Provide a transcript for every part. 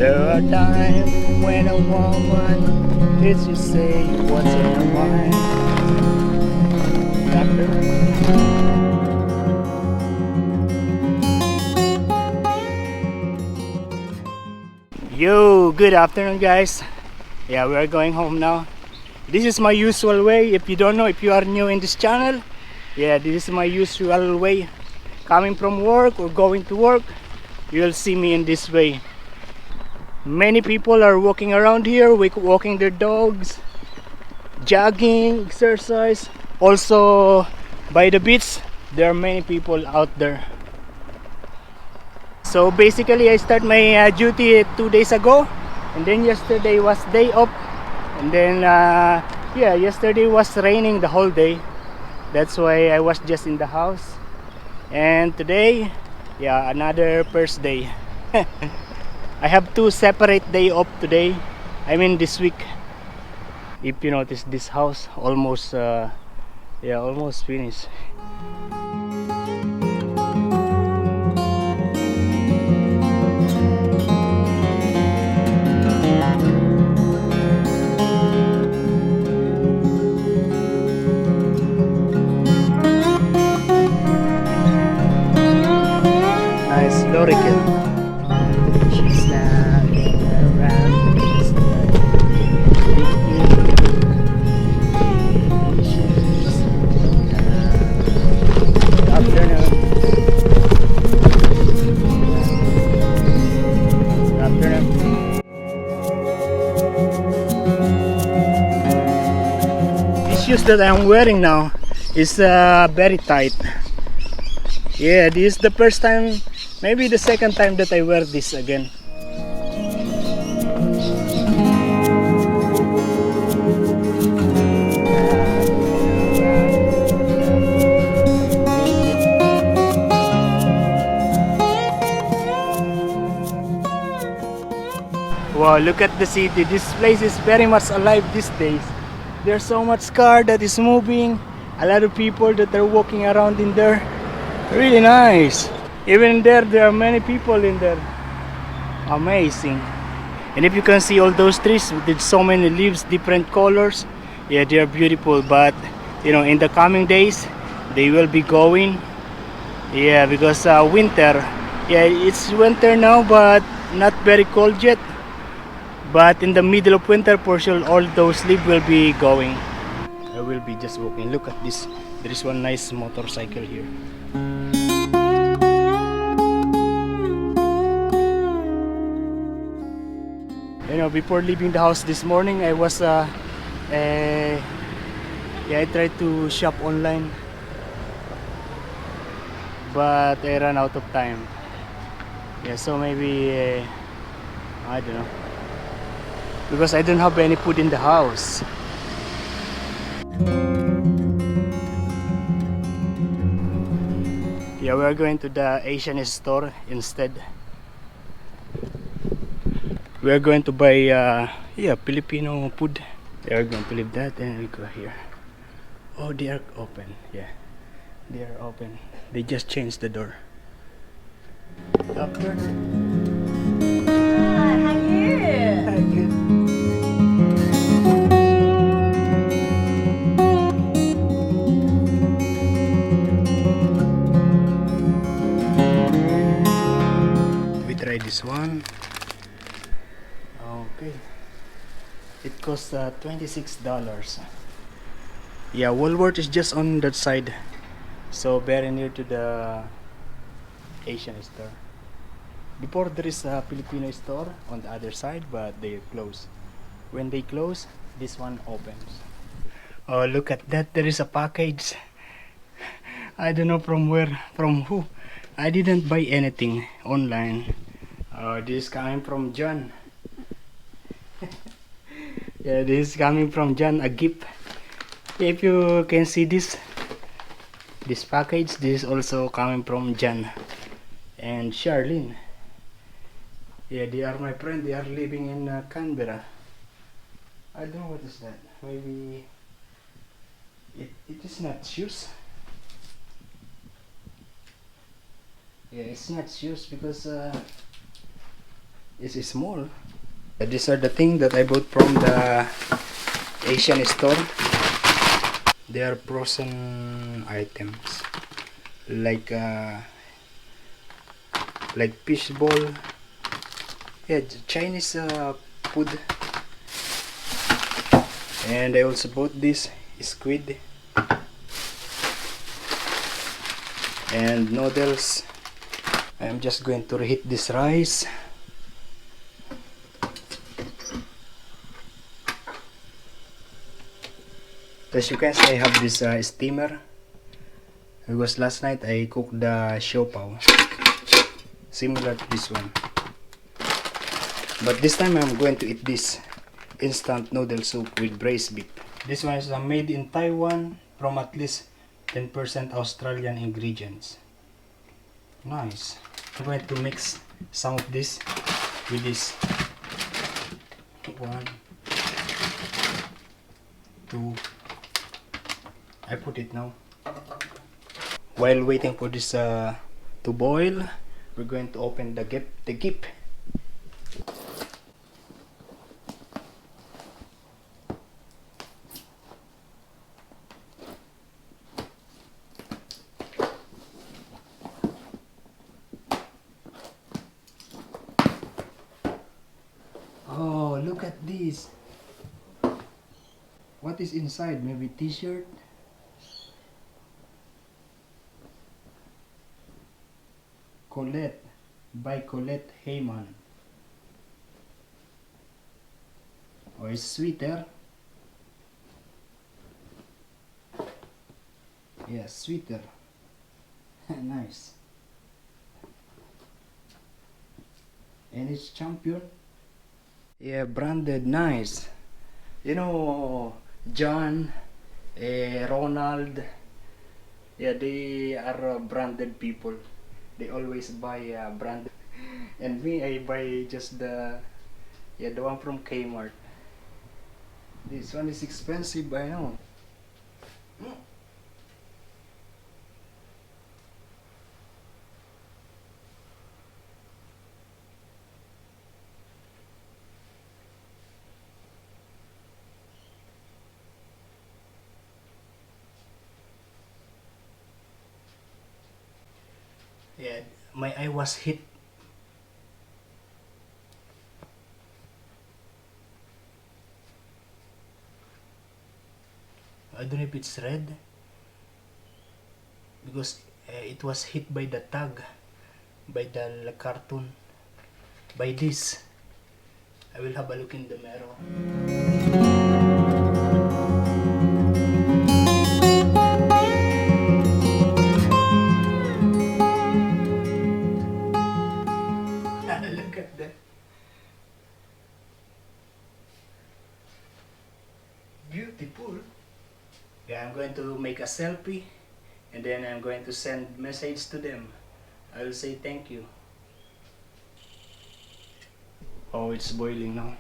There are times when a woman hears you say what's in her mind. Yo, good afternoon guys. Yeah, we are going home now. This is my usual way. If you don't know, if you are new in this channel, yeah, this is my usual way. Coming from work or going to work, you'll see me in this way. Many people are walking around here, walking their dogs, jogging, exercise. Also by the beach, there are many people out there. So basically I start my duty 2 days ago, and then yesterday was day off, and then yeah, yesterday was raining the whole day. That's why I was just in the house. And today, yeah, another first day. I have 2 separate day off today. I mean this week. If you notice, this house almost yeah, almost finished. Nice lorry. She's knocking around this afternoon. These shoes that I'm wearing now is very tight. Yeah, this is the first time, maybe the second time that I wear this again. Wow, look at the city. This place is very much alive these days. There's so much car that is moving, a lot of people that are walking around in there. Really nice. Even there are many people in there. Amazing. And if you can see all those trees with so many leaves, different colors, yeah, they are beautiful. But you know, in the coming days, they will be going. Yeah, because winter. Yeah, it's winter now, but not very cold yet. But in the middle of winter, for sure, all those leaves will be going. I will be just walking. Look at this. There is one nice motorcycle here. You know, before leaving the house this morning, I was yeah, I tried to shop online, but I ran out of time. Yeah, so maybe I don't know, because I don't have any food in the house. Yeah, we are going to the Asian store instead. We are going to buy yeah, Filipino food. They are going to leave that and we go here. Oh, they are open. Yeah, they are open. They just changed the door. Doctor. Hi, how are you? Hi, good. We try this one. Okay. It costs $26. Yeah, Walmart is just on that side, so very near to the Asian store. Before there is a Filipino store on the other side, but they close. When they close, this one opens. Oh, look at that! There is a package. I don't know from where, from who. I didn't buy anything online. This is coming from John. Yeah, this is coming from John, a gift. If you can see this package, this is also coming from John and Charlene. Yeah, they are my friend. They are living in Canberra. I don't know what is that. Maybe it is not shoes. Yeah, it's not shoes because It's small. These are the things that I bought from the Asian store. They are frozen items like fish ball. Yeah, Chinese food. And I also bought this squid and noodles. I'm just going to reheat this rice. As you can see, I have this steamer because last night I cooked the siopaw, similar to this one. But this time I'm going to eat this instant noodle soup with braised beef. This one is made in Taiwan from at least 10% Australian ingredients. Nice. I'm going to mix some of this with this. 1, 2. I put it now. While waiting for this to boil, we're going to open the gip. Oh, look at this. What is inside? Maybe t-shirt? Colette by Colette Heyman. Oh, it's sweeter. Yeah, sweeter. Nice. And it's Champion. Yeah, branded, nice. You know, John, Ronald. Yeah, they are branded people. They always buy branded. And me, I buy just the one from Kmart. This one is expensive, I know. Yeah, my eye was hit. I don't know if it's red because it was hit by the tag, by the cartoon, by this. I will have a look in the mirror. Look at that. Beautiful. Yeah, I'm going to make a selfie and then I'm going to send message to them. I will say thank you. Oh, it's boiling now.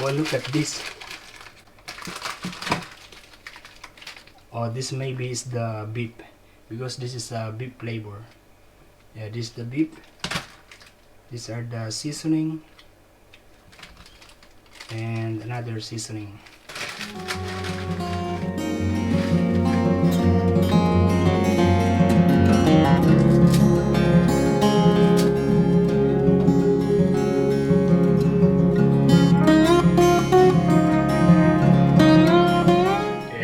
Well, look at this. Oh, this maybe is the beef because this is a beef flavor. Yeah, this is the beef. These are the seasoning and another seasoning.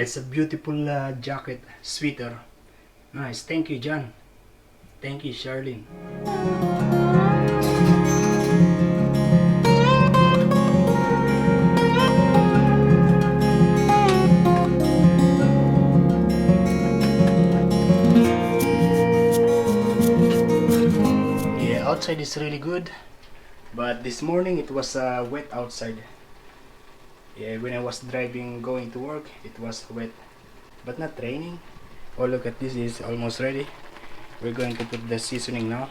It's a beautiful jacket, sweater. Nice. Thank you, John. Thank you, Charlene. Yeah, outside is really good, but this morning it was wet outside. Yeah, when I was driving going to work, it was wet, but not raining. Oh, look at this, is almost ready. We're going to put the seasoning now.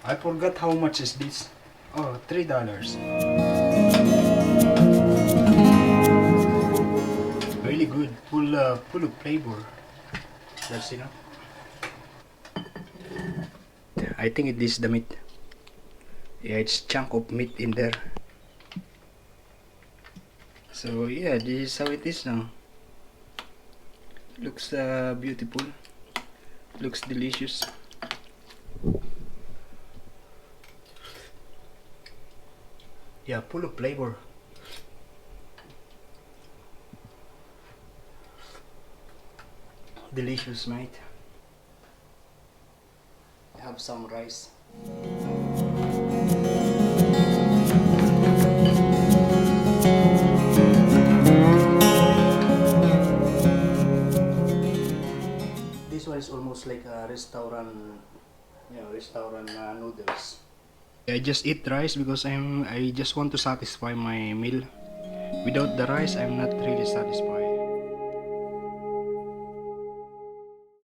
I forgot how much is this. Oh, $3. Really really good, full of flavor. That's enough. I think it is the meat. Yeah, it's chunk of meat in there. So yeah, this is how it is now. Looks beautiful. Looks delicious. Yeah, full of flavor. Delicious, mate. Have some rice. This one is almost like a restaurant, restaurant noodles. I just eat rice because I just want to satisfy my meal. Without the rice, I'm not really satisfied.